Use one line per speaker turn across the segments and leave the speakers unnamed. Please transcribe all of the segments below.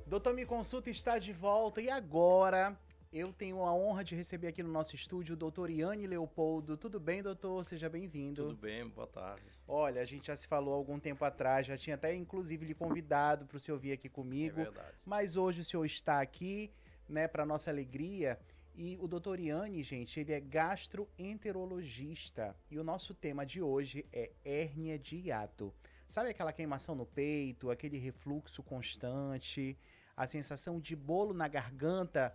Doutor Me Consulta está de volta e agora eu tenho a honra de receber aqui no nosso estúdio o doutor Iane Leopoldo. Tudo bem, doutor? Seja bem-vindo.
Tudo bem, boa tarde.
Olha, a gente já se falou há algum tempo atrás, já tinha até inclusive lhe convidado para o senhor vir aqui
É
comigo,
verdade.
mas hoje o senhor está aqui, né, para nossa alegria. E o doutor Iane, gente, ele é gastroenterologista e o nosso tema de hoje é hérnia de hiato. Sabe aquela queimação no peito, aquele refluxo constante, a sensação de bolo na garganta,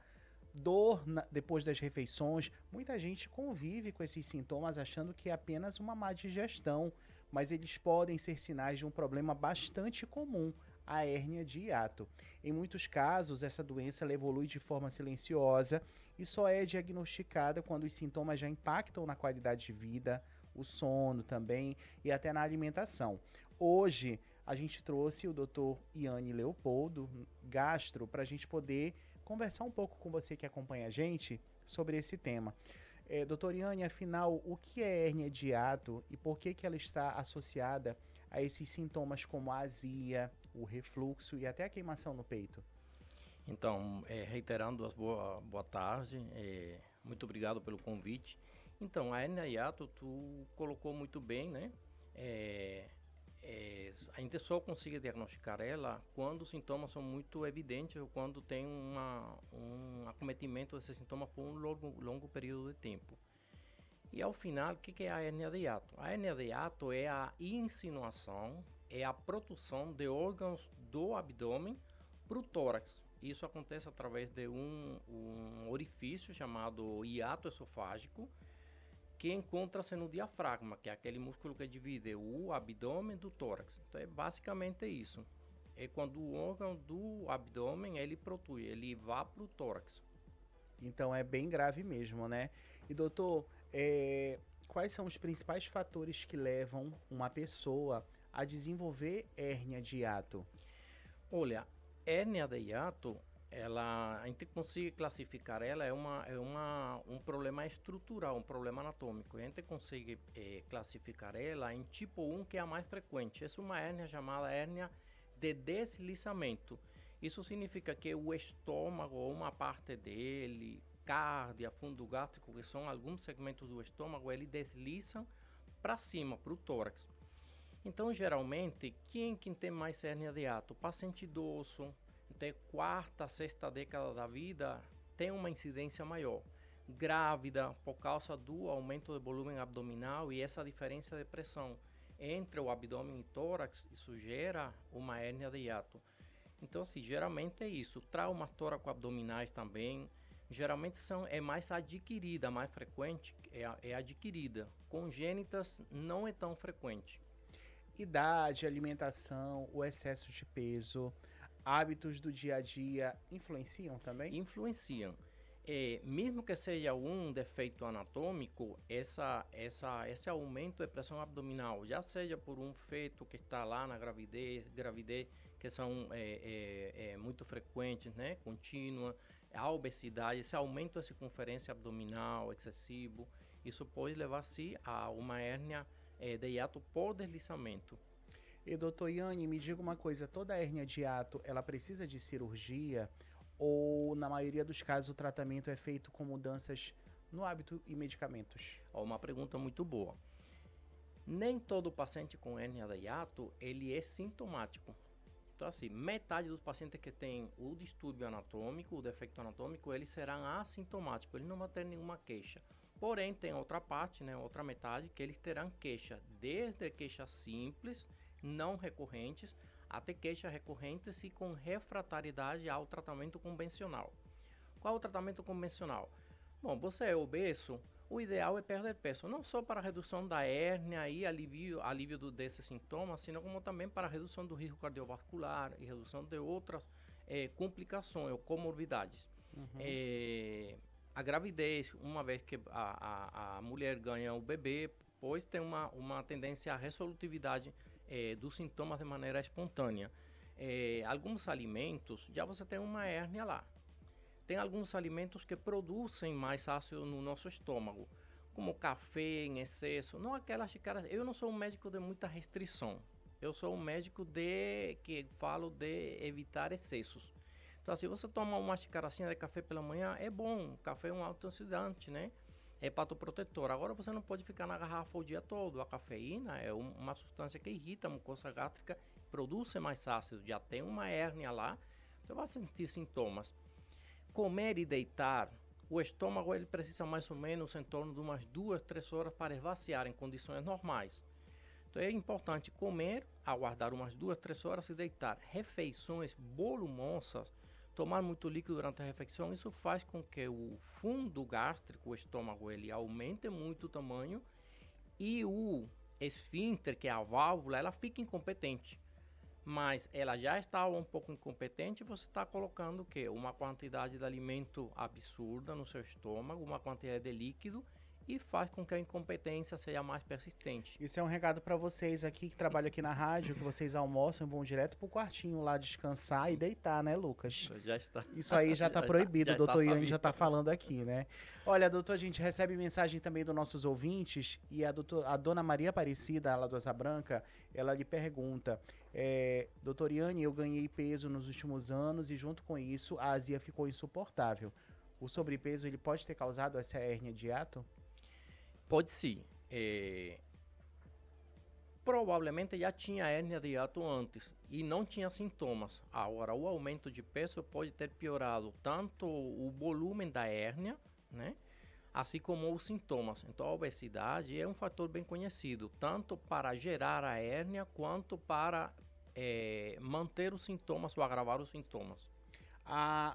depois das refeições? Muita gente convive com esses sintomas achando que é apenas uma má digestão, mas eles podem ser sinais de um problema bastante comum, a hérnia de hiato. Em muitos casos, essa doença ela evolui de forma silenciosa e só é diagnosticada quando os sintomas já impactam na qualidade de vida, o sono também e até na alimentação. Hoje, a gente trouxe o Dr. Iane Leopoldo, gastro, para a gente poder conversar um pouco com você que acompanha a gente sobre esse tema. Doutor Iane, afinal, o que é hérnia de hiato e por que ela está associada a esses sintomas como a azia, o refluxo e até a queimação no peito?
Então, reiterando as boa tarde, muito obrigado pelo convite. Então, a hernia hiato, tu colocou muito bem, né? A gente só consegue diagnosticar ela quando os sintomas são muito evidentes ou quando tem um acometimento desses sintomas por um longo período de tempo. E ao final, o que é a hérnia de hiato? A hérnia de hiato é a insinuação, é a produção de órgãos do abdômen para o tórax. Isso acontece através de um orifício chamado hiato esofágico, que encontra-se no diafragma, que é aquele músculo que divide o abdômen do tórax. Então é basicamente isso. É quando o órgão do abdômen ele protui, ele vai para o tórax.
Então é bem grave mesmo, né? E doutor, quais são os principais fatores que levam uma pessoa a desenvolver hérnia de hiato?
Olha, hérnia de hiato, a gente consegue classificar ela, um problema estrutural, um problema anatômico. A gente consegue classificar ela em tipo 1, que é a mais frequente. Essa é uma hérnia chamada hérnia de deslizamento. Isso significa que o estômago, ou uma parte dele, cárdia, fundo gástrico, que são alguns segmentos do estômago, eles deslizam para cima, para o tórax. Então, geralmente, quem tem mais hérnia de hiato? Paciente idoso, até quarta, sexta década da vida, tem uma incidência maior. Grávida, por causa do aumento do volume abdominal e essa diferença de pressão entre o abdômen e tórax, isso gera uma hérnia de hiato. Então, assim, geralmente é isso. Traumas tóraco-abdominais também, geralmente é mais adquirida, mais frequente, é adquirida. Congênitas não é tão frequente.
Idade, alimentação, o excesso de peso, hábitos do dia a dia influenciam também?
Influenciam. Mesmo que seja um defeito anatômico, esse aumento de pressão abdominal, já seja por um feto que está lá na gravidez que são muito frequentes, né, contínua, a obesidade, esse aumento da circunferência abdominal excessivo, isso pode levar-se a uma hérnia de hiato por deslizamento.
E doutor Iane, me diga uma coisa, toda hérnia de hiato, ela precisa de cirurgia ou na maioria dos casos o tratamento é feito com mudanças no hábito e medicamentos?
Uma pergunta muito boa. Nem todo paciente com hérnia de hiato, ele é sintomático. Então, assim, metade dos pacientes que têm o distúrbio anatômico, o defeito anatômico, eles serão assintomáticos, eles não vão ter nenhuma queixa. Porém, tem outra parte, né, outra metade, que eles terão queixa, desde queixas simples, não recorrentes, até queixas recorrentes e com refratariedade ao tratamento convencional. Qual é o tratamento convencional? Bom, você é obeso, o ideal é perder peso, não só para a redução da hérnia e alívio desses sintomas, sino como também para a redução do risco cardiovascular e redução de outras complicações ou comorbidades. A gravidez, uma vez que a mulher ganha o bebê, pois tem uma tendência à resolutividade dos sintomas de maneira espontânea. Alguns alimentos, já você tem uma hérnia lá. Tem alguns alimentos que produzem mais ácido no nosso estômago, como café em excesso, não aquelas xícaras. Eu não sou um médico de muita restrição, eu sou um médico que falo de evitar excessos. Então, se você toma uma xicarazinha de café pela manhã, é bom. Café é um antioxidante, né? É hepatoprotetor. Agora, você não pode ficar na garrafa o dia todo. A cafeína é uma substância que irrita a mucosa gástrica, produz mais ácido. Já tem uma hérnia lá, você vai sentir sintomas. Comer e deitar, o estômago ele precisa mais ou menos em torno de umas 2, 3 horas para esvaziar em condições normais. Então é importante comer, aguardar umas 2, 3 horas e deitar. Refeições volumosas, tomar muito líquido durante a refeição, isso faz com que o fundo gástrico, o estômago, ele aumente muito o tamanho e o esfíncter, que é a válvula, ela fica incompetente. Mas ela já está um pouco incompetente, você está colocando o quê? Uma quantidade de alimento absurda no seu estômago, uma quantidade de líquido, e faz com que a incompetência seja mais persistente.
Isso é um recado para vocês aqui que trabalham aqui na rádio, que vocês almoçam e vão direto pro quartinho lá descansar e deitar, né, Lucas?
Já está.
Isso aí já está proibido, o doutor Iane já está falando aqui, né? Olha, doutor, a gente recebe mensagem também dos nossos ouvintes e a dona Maria Aparecida, lá do Asa Branca, ela lhe pergunta, doutor Iane, eu ganhei peso nos últimos anos e junto com isso a azia ficou insuportável. O sobrepeso, ele pode ter causado essa hérnia de hiato?
Pode sim. Provavelmente já tinha hérnia de hiato antes e não tinha sintomas. Agora, o aumento de peso pode ter piorado tanto o volume da hérnia, né, assim como os sintomas. Então, a obesidade é um fator bem conhecido, tanto para gerar a hérnia quanto para manter os sintomas ou agravar os sintomas.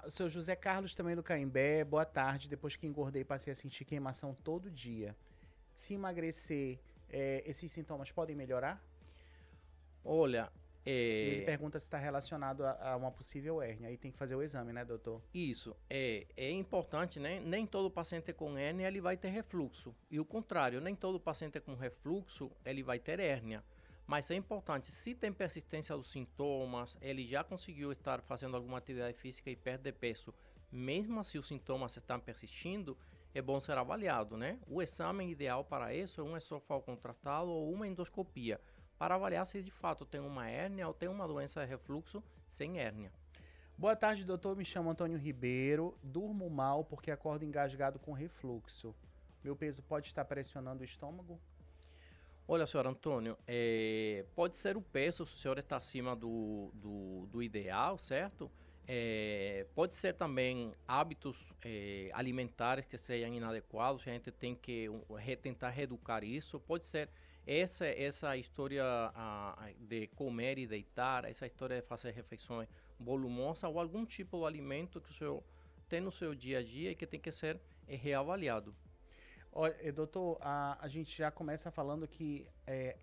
O seu José Carlos também do Caimbé, boa tarde. Depois que engordei, passei a sentir queimação todo dia. Se emagrecer, esses sintomas podem melhorar?
Olha,
ele pergunta se está relacionado a uma possível hérnia. Aí tem que fazer o exame, né, doutor?
Isso. É importante, né? Nem todo paciente com hérnia ele vai ter refluxo. E o contrário, nem todo paciente com refluxo ele vai ter hérnia. Mas é importante, se tem persistência dos sintomas, ele já conseguiu estar fazendo alguma atividade física e perde peso, mesmo assim os sintomas estão persistindo, é bom ser avaliado, né? O exame ideal para isso é um esôfago contratado ou uma endoscopia, para avaliar se de fato tem uma hérnia ou tem uma doença de refluxo sem hérnia.
Boa tarde, doutor. Me chamo Antônio Ribeiro. Durmo mal porque acordo engasgado com refluxo. Meu peso pode estar pressionando o estômago?
Olha, senhor Antônio, pode ser o peso, se o senhor está acima do ideal, certo? Pode ser também hábitos alimentares que sejam inadequados, a gente tem que tentar reeducar isso. Pode ser essa história de comer e deitar, essa história de fazer refeições volumosas ou algum tipo de alimento que o senhor tem no seu dia a dia e que tem que ser reavaliado.
Olha, doutor, a gente já começa falando que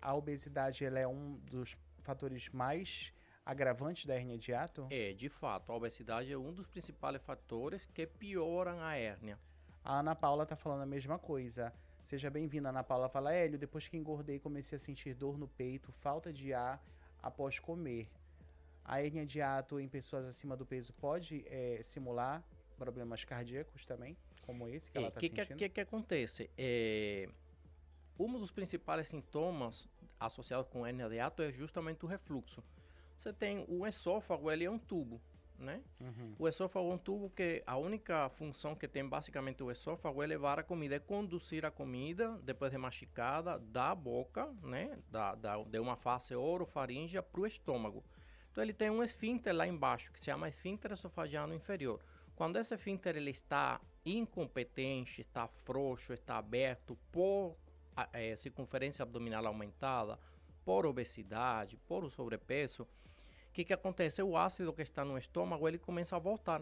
a obesidade ela é um dos fatores mais agravantes da hérnia de hiato?
De fato, a obesidade é um dos principais fatores que pioram a hérnia.
A Ana Paula está falando a mesma coisa. Seja bem-vinda, Ana Paula. Fala, Hélio, depois que engordei comecei a sentir dor no peito, falta de ar após comer. A hérnia de hiato em pessoas acima do peso pode simular problemas cardíacos também, como esse que ela está sentindo?
O que acontece? Um dos principais sintomas associados com hérnia de hiato é justamente o refluxo. Você tem o esôfago, ele é um tubo, né?
Uhum.
O esôfago é um tubo que a única função que tem basicamente o esôfago é levar a comida, é conduzir a comida, depois de masticada, da boca, né? De uma face orofaríngea para o estômago. Então ele tem um esfíncter lá embaixo, que se chama esfíncter esofagiano inferior. Quando esse esfíncter ele está incompetente, está frouxo, está aberto por circunferência abdominal aumentada, por obesidade, por o sobrepeso, o que acontece? O ácido que está no estômago, ele começa a voltar,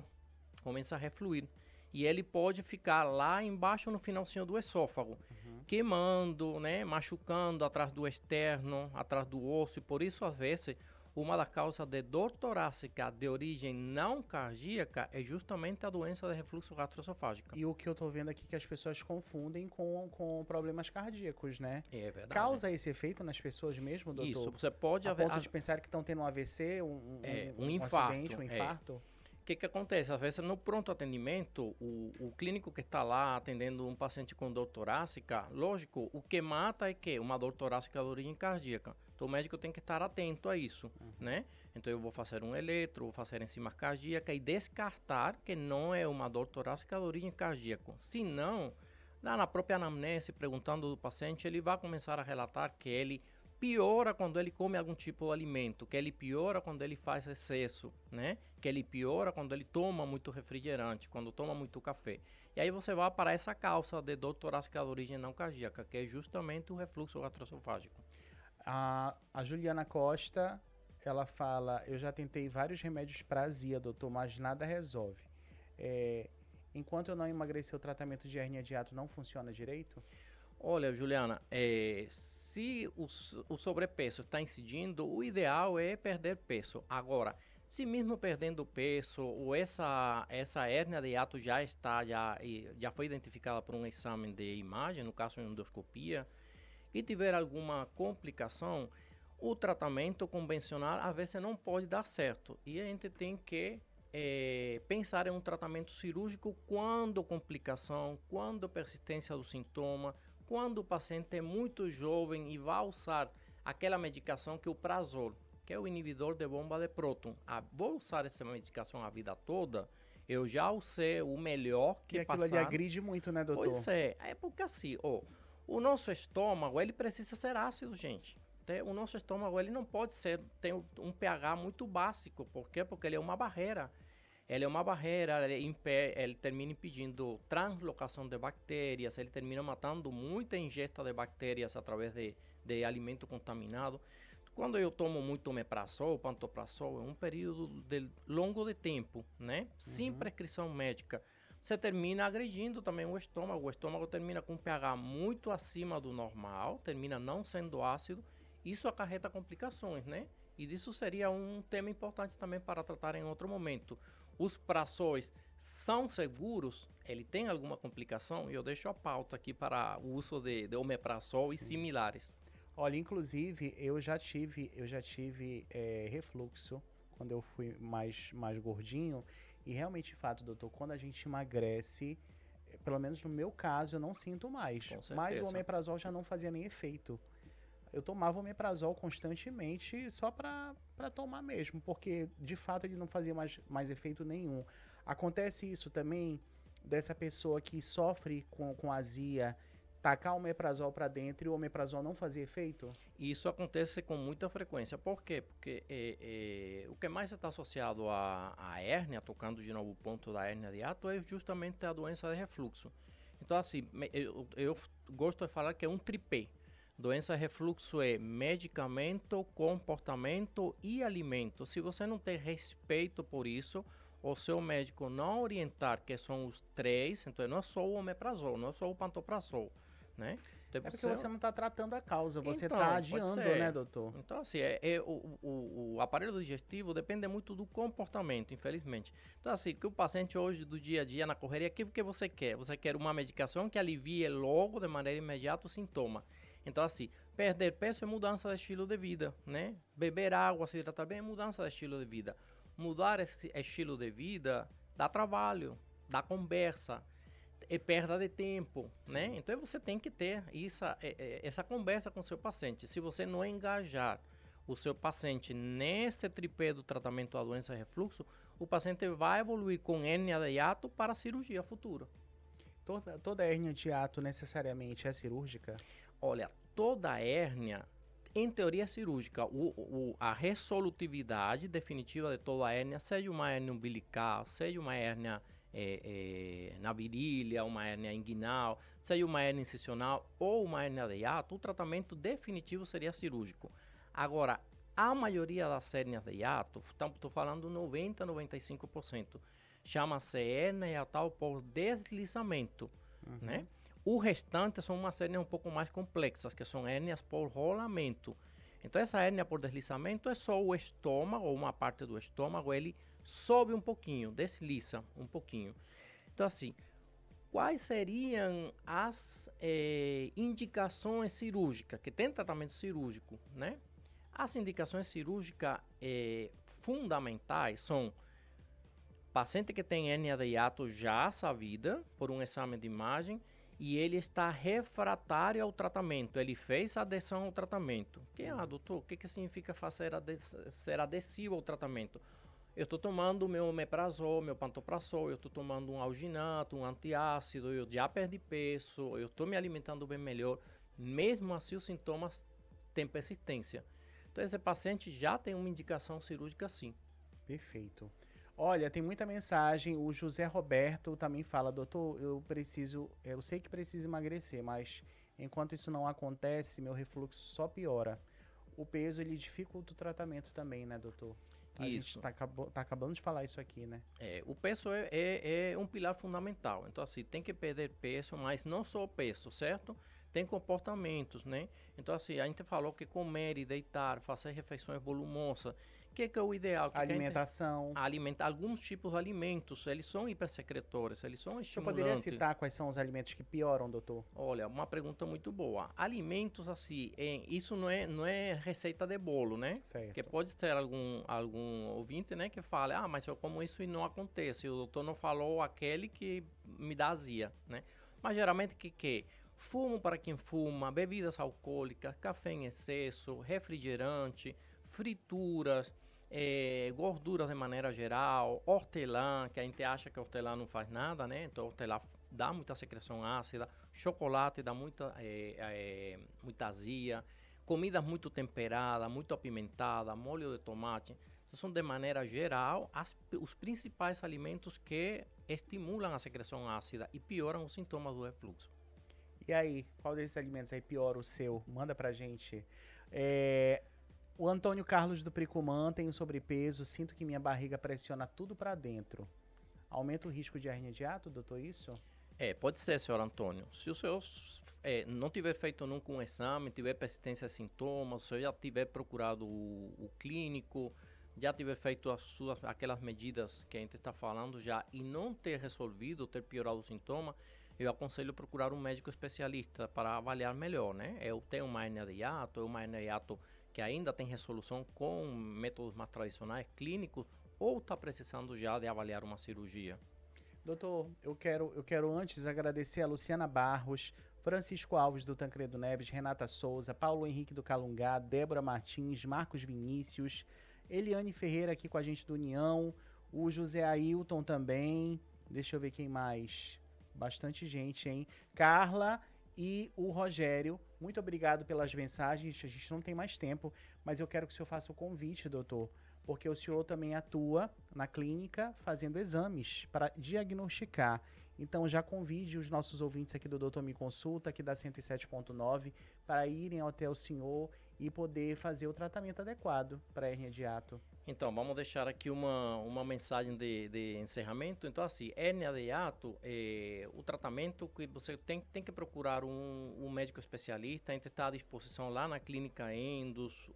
começa a refluir. E ele pode ficar lá embaixo no finalzinho do esôfago, queimando, né, machucando atrás do externo, atrás do osso. E por isso, às vezes, uma das causas de dor torácica de origem não cardíaca é justamente a doença de refluxo gastroesofágico.
E o que eu tô vendo aqui que as pessoas confundem com problemas cardíacos, né?
É verdade.
Causa esse efeito nas pessoas mesmo, doutor?
Isso, você pode
haver... A ponto de pensar que estão tendo um AVC, um
infarto,
acidente, um infarto?
O que acontece? Às vezes, no pronto atendimento, o clínico que está lá atendendo um paciente com dor torácica, lógico, o que mata é que uma dor torácica de origem cardíaca. Então, Então o médico tem que estar atento a isso, né? Então eu vou fazer um eletro, vou fazer enzima cardíaca e descartar que não é uma dor torácica de origem cardíaca. Se não, lá na própria anamnese, perguntando do paciente, ele vai começar a relatar que ele piora quando ele come algum tipo de alimento, que ele piora quando ele faz excesso, né? Que ele piora quando ele toma muito refrigerante, quando toma muito café. E aí você vai para essa causa de dor torácica de origem não cardíaca, que é justamente o refluxo gastroesofágico.
A Juliana Costa, ela fala, eu já tentei vários remédios para azia, doutor, mas nada resolve. Enquanto eu não emagrecer, o tratamento de hérnia de hiato não funciona direito?
Olha, Juliana, se o sobrepeso está incidindo, o ideal é perder peso. Agora, se mesmo perdendo peso, ou essa hérnia de hiato já foi identificada por um exame de imagem, no caso de endoscopia, e tiver alguma complicação, o tratamento convencional às vezes não pode dar certo. E a gente tem que pensar em um tratamento cirúrgico quando complicação, quando persistência do sintoma, quando o paciente é muito jovem e vai usar aquela medicação que é o Prazol, que é o inibidor de bomba de próton. Vou usar essa medicação a vida toda, eu já usei o melhor que passar.
E aquilo ali agride muito, né, doutor?
Pois é porque assim, o nosso estômago, ele precisa ser ácido, gente. O nosso estômago, ele não pode ter um pH muito básico. Por quê? Porque ele é uma barreira. Ele termina impedindo translocação de bactérias, ele termina matando muita ingesta de bactérias através de alimento contaminado. Quando eu tomo muito omeprazol, pantoprazol, é um período longo de tempo, né? Sem prescrição médica. Você termina agredindo também o estômago termina com um pH muito acima do normal, termina não sendo ácido, isso acarreta complicações, né? E isso seria um tema importante também para tratar em outro momento. Os prazóis são seguros? Ele tem alguma complicação? E eu deixo a pauta aqui para o uso de omeprazol e similares.
Olha, inclusive, eu já tive refluxo quando eu fui mais gordinho. E realmente, de fato, doutor, quando a gente emagrece, pelo menos no meu caso, eu não sinto mais. Mas o omeprazol já não fazia nem efeito. Eu tomava omeprazol constantemente só para tomar mesmo, porque de fato ele não fazia mais efeito nenhum. Acontece isso também dessa pessoa que sofre com azia, tacar o omeprazol para dentro e o omeprazol não fazia efeito?
Isso acontece com muita frequência. Por quê? Porque o que mais está associado à hérnia, tocando de novo o ponto da hérnia de hiato, é justamente a doença de refluxo. Então, assim, eu gosto de falar que é um tripé. Doença refluxo é medicamento, comportamento e alimento. Se você não tem respeito por isso, o seu médico não orientar que são os três, então não é só o omeprazol, não é só o pantoprazol, né? Então,
porque você não está tratando a causa, você
então,
está adiando, né, doutor?
Então, assim, o aparelho digestivo depende muito do comportamento, infelizmente. Então, assim, que o paciente hoje, do dia a dia, na correria, o que você quer? Você quer uma medicação que alivie logo, de maneira imediata, o sintoma. Então, assim, perder peso é mudança de estilo de vida, né? Beber água, se hidratar bem é mudança de estilo de vida. Mudar esse estilo de vida dá trabalho, dá conversa, é perda de tempo, né? Então, você tem que ter essa conversa com o seu paciente. Se você não engajar o seu paciente nesse tripé do tratamento da doença de refluxo, o paciente vai evoluir com hérnia de hiato para a cirurgia futura.
Toda hérnia de hiato necessariamente é cirúrgica?
Olha, toda hérnia, em teoria, é cirúrgica. A resolutividade definitiva de toda a hérnia, seja uma hérnia umbilical, seja uma hérnia na virilha, uma hérnia inguinal, seja uma hérnia incisional ou uma hérnia de hiato, o tratamento definitivo seria cirúrgico. Agora, a maioria das hérnias de hiato, estou falando 90, 95%, chama-se hérnia hiatal por deslizamento, né? O restante são umas hérnias um pouco mais complexas, que são hérnias por rolamento. Então, essa hérnia por deslizamento é só o estômago, ou uma parte do estômago, ele sobe um pouquinho, desliza um pouquinho. Então, assim, quais seriam as indicações cirúrgicas? Que tem tratamento cirúrgico, né? As indicações cirúrgicas fundamentais são paciente que tem hérnia de hiato já sabida por um exame de imagem e ele está refratário ao tratamento, ele fez adesão ao tratamento. Doutor, o que significa ser adesivo ao tratamento? Eu estou tomando meu omeprazol, meu pantoprazol, eu estou tomando um alginato, um antiácido, eu já perdi peso, eu estou me alimentando bem melhor. Mesmo assim, os sintomas têm persistência. Então, esse paciente já tem uma indicação cirúrgica, sim.
Perfeito. Olha, tem muita mensagem. O José Roberto também fala, doutor, eu sei que preciso emagrecer, mas enquanto isso não acontece, meu refluxo só piora. O peso, ele dificulta o tratamento também, né, doutor? A gente tá acabando de falar isso aqui, né?
O peso é um pilar fundamental. Então, assim, tem que perder peso, mas não só o peso, certo? Tem comportamentos, né? Então, assim, a gente falou que comer e deitar, fazer refeições volumosas, que é o ideal?
Alimentação.
Alguns tipos de alimentos, eles são hipersecretores, eles são estimulantes.
Você poderia citar quais são os alimentos que pioram, doutor?
Olha, uma pergunta muito boa. Alimentos, assim, isso não é receita de bolo, né?
Certo.
Porque pode ter algum ouvinte, né, que fala, mas eu como isso e não acontece. O doutor não falou aquele que me dá azia, né? Mas geralmente que fumo para quem fuma, bebidas alcoólicas, café em excesso, refrigerante, frituras, gorduras de maneira geral, hortelã, que a gente acha que hortelã não faz nada, né? Então, hortelã dá muita secreção ácida, chocolate dá muita azia, comidas muito temperadas, muito apimentadas, molho de tomate. Então, são, de maneira geral, os principais alimentos que estimulam a secreção ácida e pioram os sintomas do refluxo.
E aí, qual desses alimentos aí piora o seu? Manda pra gente. O Antônio Carlos do Pricumã tem um sobrepeso, sinto que minha barriga pressiona tudo pra dentro. Aumenta o risco de hernia de hiato, doutor, isso?
Pode ser, senhor Antônio. Se o senhor não tiver feito nunca um exame, tiver persistência de sintomas, o senhor já tiver procurado o clínico, já tiver feito aquelas medidas que a gente está falando já e não ter resolvido, ter piorado o sintoma, eu aconselho procurar um médico especialista para avaliar melhor, né? Eu tenho uma hernia de hiato, que ainda tem resolução com métodos mais tradicionais, clínicos, ou está precisando já de avaliar uma cirurgia?
Doutor, eu quero antes agradecer a Luciana Barros, Francisco Alves do Tancredo Neves, Renata Souza, Paulo Henrique do Calungá, Débora Martins, Marcos Vinícius, Eliane Ferreira aqui com a gente do União, o José Ailton também, deixa eu ver quem mais, bastante gente, hein? Carla e o Rogério, muito obrigado pelas mensagens, a gente não tem mais tempo, mas eu quero que o senhor faça o convite, doutor, porque o senhor também atua na clínica fazendo exames para diagnosticar. Então já convide os nossos ouvintes aqui do Doutor Me Consulta, aqui da 107.9, para irem até o senhor e poder fazer o tratamento adequado para a hernia de hiato.
Então, vamos deixar aqui uma mensagem de encerramento. Então, assim, hernia de hiato, o tratamento que você tem que procurar um médico especialista. A gente está à disposição lá na Clínica Endos,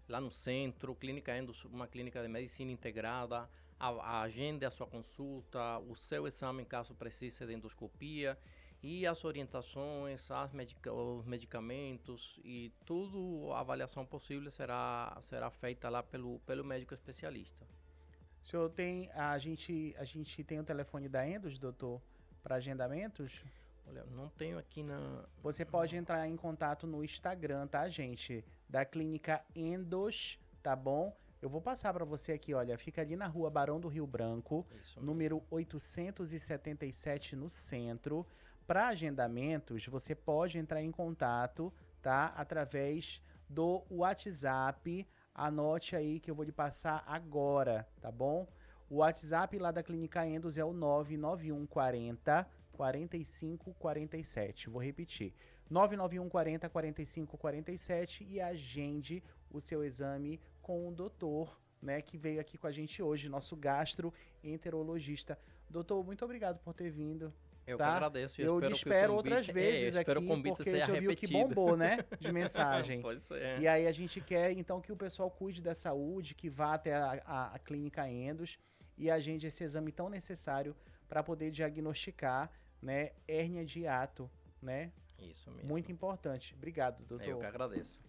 lá no centro. Clínica Endos, uma clínica de medicina integrada. Agende a sua consulta, o seu exame, caso precise de endoscopia, e as orientações, os medicamentos e tudo, a avaliação possível será feita lá pelo médico especialista.
O senhor a gente tem o telefone da Endos, doutor, para agendamentos?
Olha, não tenho aqui na...
Você pode entrar em contato no Instagram, tá, gente? Da Clínica Endos, tá bom? Eu vou passar para você aqui, olha, fica ali na rua Barão do Rio Branco, número 877 no centro. Para agendamentos, você pode entrar em contato, tá? Através do WhatsApp. Anote aí que eu vou lhe passar agora, tá bom? O WhatsApp lá da Clínica Endos é o 99140 4547. Vou repetir. 99140 4547 e agende o seu exame com o doutor, né, que veio aqui com a gente hoje, nosso gastroenterologista. Doutor, muito obrigado por ter vindo.
Eu que agradeço.
Eu espero outras vezes aqui, porque você viu que bombou, né, de mensagem.
Pode ser.
E aí a gente quer, então, que o pessoal cuide da saúde, que vá até a Clínica Endos e agende esse exame tão necessário para poder diagnosticar, né, hérnia de hiato, né?
Isso mesmo.
Muito importante. Obrigado, doutor.
Eu que agradeço.